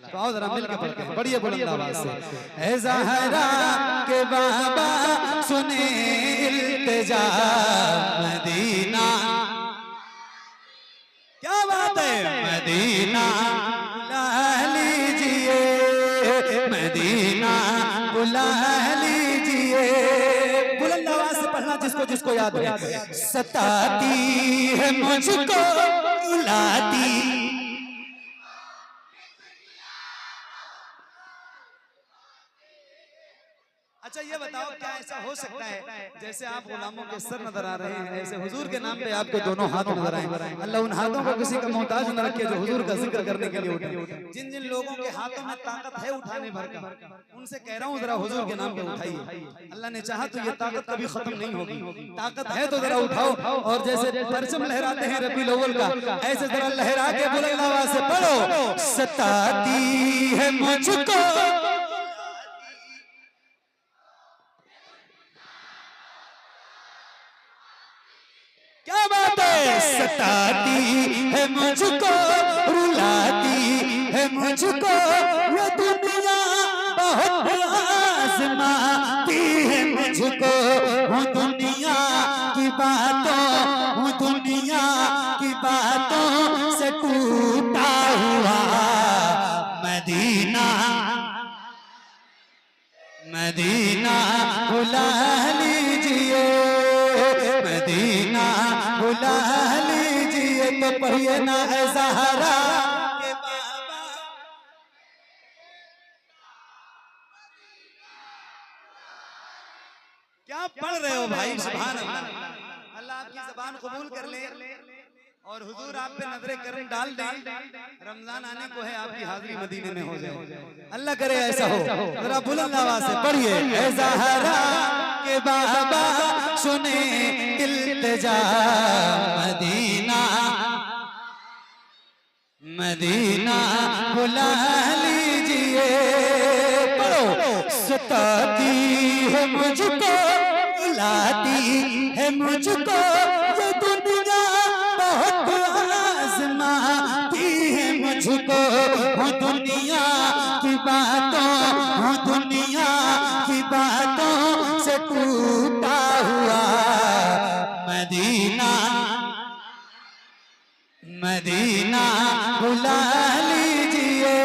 तो आओ जरा मिलके पढ़ते हैं, बढ़िया बुलंद आवाज से। ऐ ज़हरा के बाबा सुने इल्तिजा मदीना, क्या बात है, मदीना बुला लीजिए, मदीना बुला लीजिए। बुलंद आवाज से पढ़ना जिसको जिसको याद है। सताती है मुझको रुलाती, अच्छा ये बताओ क्या ऐसा हो सकता है जैसे आप गुलामों के सर नजर आ रहे हैं, ऐसे हुजूर के नाम पे आपके दोनों हाथ नजर आए। अल्लाह उन हाथों को किसी का मोहताज न रखे जो हुजूर का जिक्र करने के लिए उठे। जिन जिन लोगों के हाथों में ताकत है उठाने भर का, उनसे कह रहा हूँ जरा हुजूर के नाम पे उठाइए। अल्लाह ने चाहा तो ये ताकत कभी खत्म नहीं होगी। ताकत है तो जरा उठाओ, और जैसे परचम लहराते हैं रबीउल अव्वल का, ऐसे जरा लहरा के बुलंद आवाज से पढ़ो। सताती है मुझको, क्या बात है, सताती है मुझको रुलाती है मुझको, ये दुनिया बहुत आज़माती है मुझको। हूँ दुनिया की बातों, हूँ दुनिया की बातों से टूटा हुआ। मदीना मदीना बुला लीजिए, मदीना बुला लीजिए। तो पढ़िए ना ऐ ज़हरा के बाबा, क्या पढ़ रहे हो भाई, सुभान अल्लाह। अल्लाह आपकी ज़बान कबूल कर ले और हुजूर आप पे नजरे करम डाल दे। रमजान आने को है, आपकी हाजिरी मदीने में हो जाए, अल्लाह करे ऐसा हो। जरा बुलंद आवाज से पढ़िए। ऐ ज़हरा के बाबा सुने इल्तिजा मदीना, मदीना बुला लीजिए। पढ़ो। सताती है मुझको रुलाती है मुझको, ये दुनिया बहुत आज़माती है मुझको। हूँ दुनिया की बातों, हूँ दुनिया की बातों से टूटा हुआ। मदीना मदीना बुला लीजिए,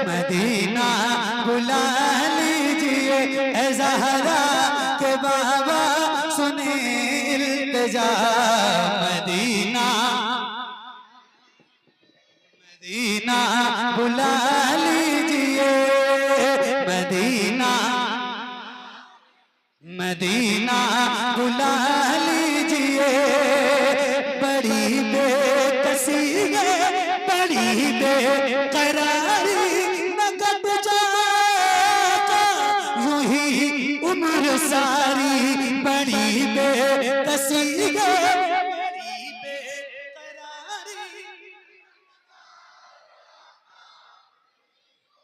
मदीना बुला लीजिए। ऐ ज़हरा के बाबा सुने इल्तिजा मदीना, मदीना बुला लीजिए, मदीना मदीना बुला लीजिए। बड़ी बेकसी है, बड़ी बेकरारी, नकब जाएगा यूं ही उम्र सारी। बड़ी बेकसी है, बड़ी बेकरारी,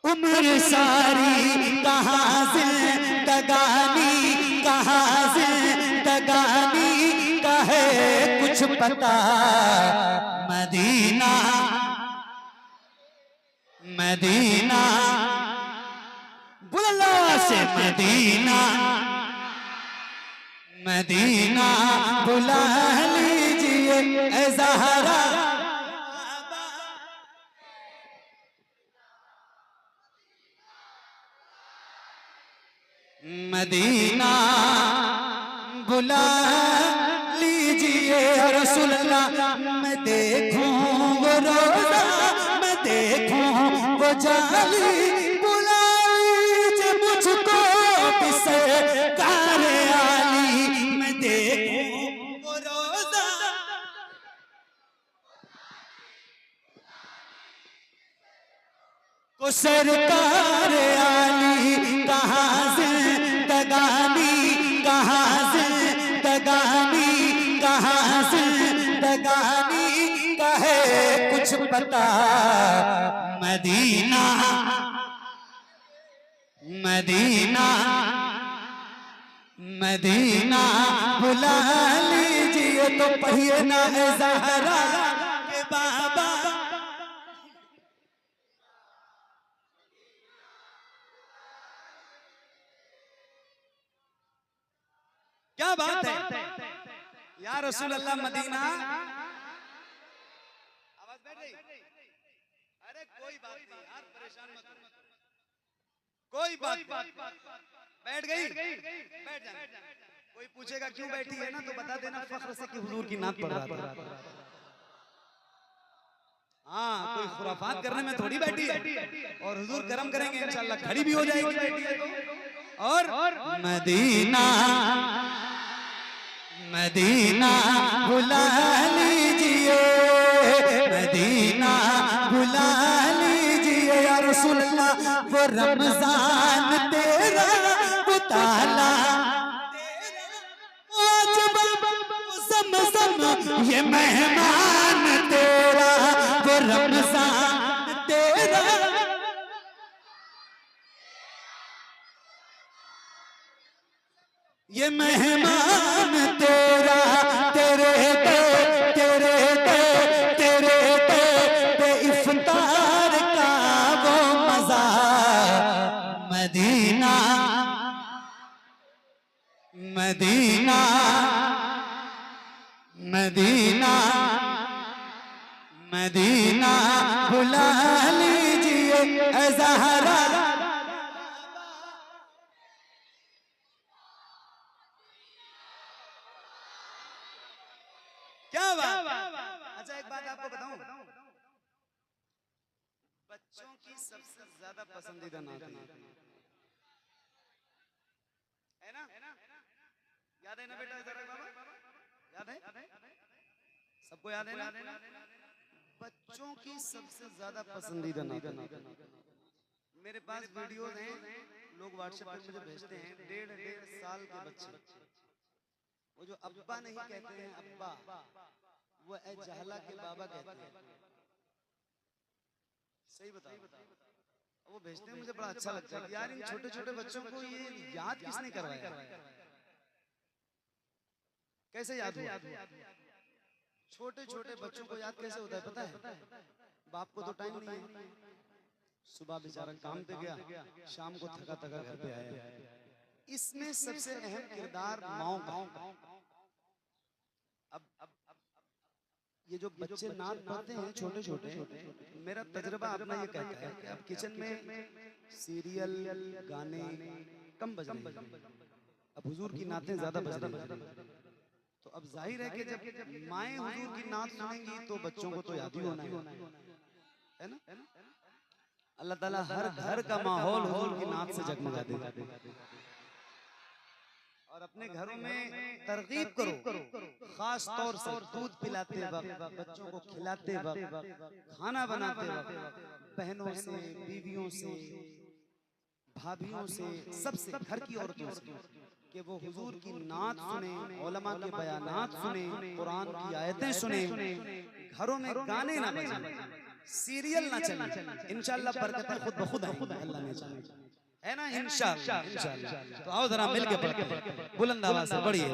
उम्र सारी। कहाँ जिंदगानी, कहाँ जिंदगानी का है कुछ पता। मदीना मदीना बुला से, मदीना मदीना बुला लीजिए। ऐ ज़हरा मदीना बुला लीजिए। रसूल अल्लाह मैं देखूं वो रोज़ा, मैं देखूं वो जाली, बुला लीजिए मुझको बिसरकार आली। मैं देखूं वो रोज़ा, को सरकार आली। कहाँ जिंदगानी, कहाँ जिंदगानी, कहाँ जिंदगानी का है कुछ पता। मदीना मदीना मदीना बुला लीजिए। तो पढ़िए ना ऐ ज़हरा के बाबा, क्या बात है या रसूल अल्लाह मदीना। आवाज बैठ गई? अरे कोई बात नहीं यार, परेशान मत हो, कोई बात बैठ गई, बैठ जाना। कोई पूछेगा क्यों बैठी है ना, तो बता देना फख्र से कि हुजूर की नात पढ़ रहा था। हाँ, कोई खुराफात करने में थोड़ी बैठी है, और हुजूर करम करेंगे इंशाल्लाह खड़ी भी हो जाएगी बैठी है तो। और मदीना मदीना बुला लीजिए, मदीना बुला लीजिए या रसूल अल्लाह, वो रमजान तेरा वो ताला ये मेहमान तेरा, वो रमजान तेरा, ये मेहमान तेरा, तेरे पे इफ्तार का वो मजा। मदीना मदीना मदीना मदीना बुला लीजिए ऐ ज़हरा। क्या बात। अच्छा एक बात आपको बताऊं, बच्चों की सबसे ज्यादा पसंदीदा नात है ना? याद है ना बेटा? याद है? सबको याद है ना? बच्चों की सबसे ज्यादा पसंदीदा नात। मेरे पास वीडियोस हैं, लोग व्हाट्सएप पर मुझे भेजते हैं, 1.5 साल के बच्चे, वो जो अब्बा नहीं कहते हैं अब्बा, वो ए जहला के बाबा कहते हैं। सही बताओ, वो भेजते हैं, मुझे बड़ा अच्छा लगता है यार, इन छोटे छोटे बच्चों को ये याद किसने करवाया, कैसे याद हुआ? छोटे छोटे बच्चों को याद कैसे होता है पता है? बाप को तो टाइम नहीं है, सुबह बेचारा काम पे गया, शाम को थका थका घर पे आया। इसमें सबसे अहम किरदार माँ का। अब ये जो बच्चे नात पढ़ते हैं छोटे छोटे, मेरा तजुर्बा अपना ये कहता है कि अब किचन में सीरियल गाने कम बज रहे हैं, अब हुजूर की नातें ज्यादा बज रही हैं। तो अब जाहिर है कि जब माएँ हुजूर की नात सुनेंगी तो बच्चों को तो याद ही होना है ना? अल्लाह ताला हर घर का माहौल हुजूर की नात से जगमगा देगा। और अपने घरों में तरगीब करो, खास तौर से दूध पिलाते वक्त, बच्चों को खिलाते वक्त, खाना बनाते वक्त, बहनों से, बीवियों से, भाभियों से, सबसे, घर की औरतों से, कि वो हुजूर की नात सुने, उलमा के बयानात सुने, कुरान की आयतें सुने, घरों में गाने ना बजें, सीरियल ना चले, इंशाअल्लाह बरकतें खुद ब खुद आएंगी, अल्लाह ने चाहा है ना? इंशाअल्लाह इंशाअल्लाह। तो आओ जरा मिलके पढ़ते हैं, बुलंद आवाज से पढ़िए।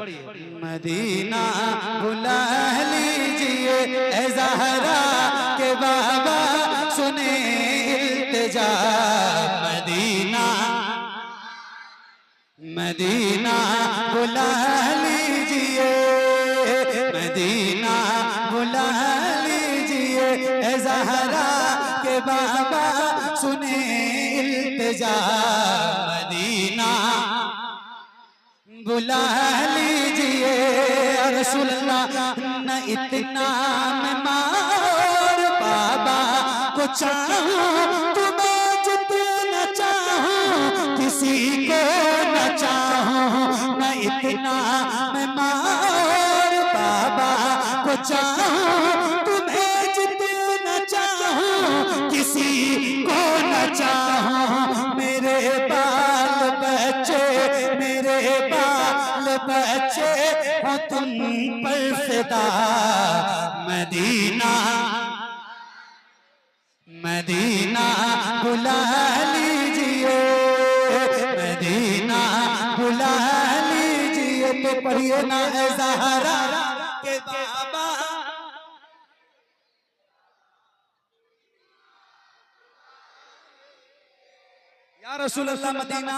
मदीना बुला लीजिए ऐ ज़हरा के बाबा, सुने इल्तिजा। मदीना मदीना बुला लीजिए, मदीना बुला लीजिए ऐ ज़हरा के बाबा, सुने इल्तिजा। मदीना बुला लीजिए रसूल अल्लाह, न इतना मैं मार बाबा को चाहूं, तुम्हें जितना चाहूं किसी को न चाहूं, न इतना मैं मार बाबा को चाहूं, तुम्हें जितना चाहूं किसी को न चाहूं। मेरे बाल बच्चे, मेरे बाल बच्चे हो तुम पर फिदा। मदीना मदीना बुला लीजिए, मदीना बुला लीजिए। तो पढ़िए ना ऐ ज़हरा के बाबा, या रसूल अल्लाह मदीना।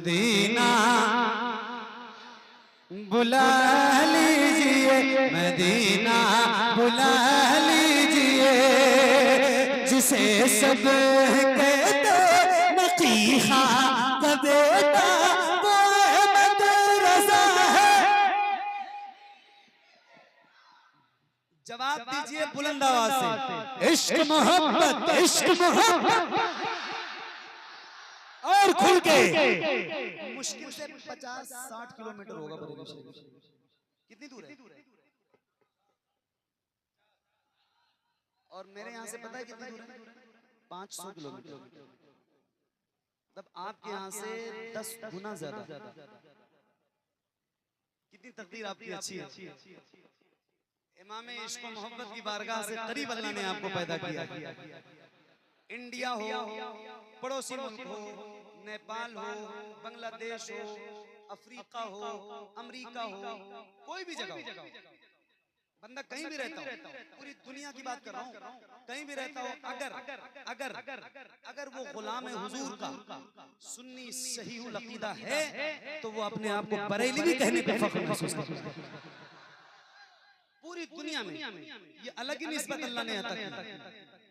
मदीना बुला लीजिए, मदीना बुला लीजिए, जिसे सब कहते नकीहा का बेटा वो अहमद रज़ा है। जवाब दीजिए बुलंद आवाज से, इश्क मोहब्बत, इश्क मोहब्बत और खुल के। मुश्किल से 50-60 किलोमीटर होगा बरेली शरीफ। कितनी दूर है? और मेरे यहाँ से पता है कितनी दूर है? 500 किलोमीटर। तब आपके यहाँ से 10 गुना ज्यादा। कितनी तकदीर आपकी अच्छी है। इमाम इश्क व मोहब्बत की बारगाह से करीब अल्लाह ने आपको पैदा किया। इंडिया हो, पड़ोसी मुल्क हो, नेपाल हो, बांग्लादेश हो, अफ्रीका हो, अमेरिका हो, कोई भी जगह हो, बंदा कहीं भी रहता हो, पूरी दुनिया की बात कर रहा हूँ, कहीं भी रहता हो, अगर वो गुलाम हुजूर का सुन्नी सहीहुल अकीदा है तो वो अपने आप को बरेली भी कहने पे फख्र महसूस करता है। पूरी दुनिया में ये अलग ही निस्बत अल्लाह ने अता की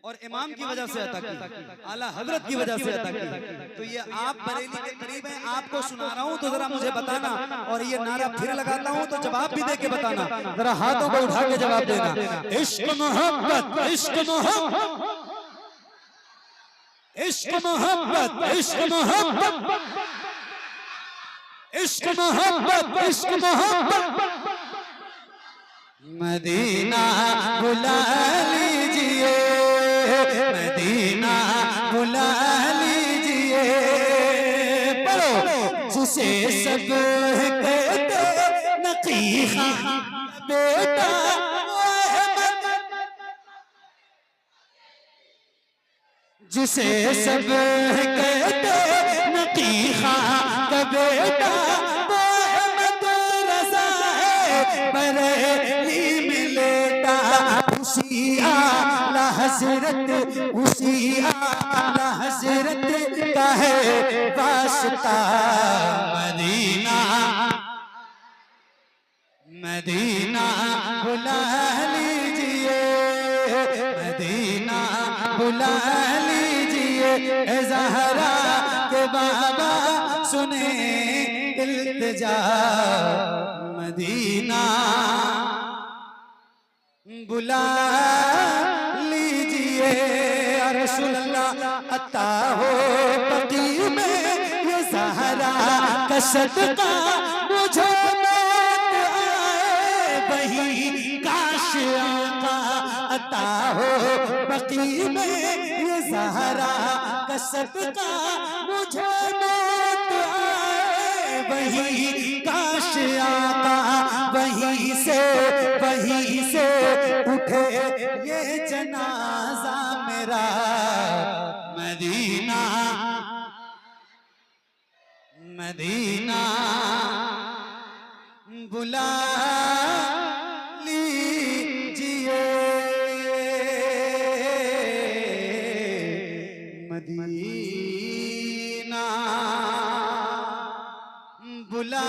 और इमाम की वजह से अता की, आला हजरत की वजह से अता की। तो ये आप बरेली के करीब हैं, आपको सुना रहा हूँ तो जरा मुझे बताना, और ये नारा फिर लगाता हूँ तो जवाब भी दे के बताना, जरा हाथों को उठा के जवाब देना। इश्क मोहब्बत, इश्क मोहब्बत, इश्क मोहब्बत, इश्क मोहब्बत, इश्क मोहब्बत, इश्क मोहब्बत। मदीना बुला लीजिए, मदीना बुला लीजिए, पढ़ो, जिसे सब कहते नकीहा बेटा वो अहमद, जिसे सब कहते नकीहा का बेटा वो अहमद रज़ा है। बरेली में लेटा उसी आला हज़रत, उसी आला हज़रत का है वास्ता। मदीना मदीना बुला लीजिए, मदीना बुला लीजिए, ए ज़हरा के बाबा सुने इल्तिजा। मदीना बुला लीजिए, या रसूल अल्लाह अता हो बकी में ये ज़हरा का सदका मुझे मौत आए वही काश आका अता हो बकी में ये ज़हरा का सदका मुझे मौत आए वही काश आका वहीं से उठे ये जनाजा मेरा। मदीना मदीना बुला लीजिए, मदीना बुला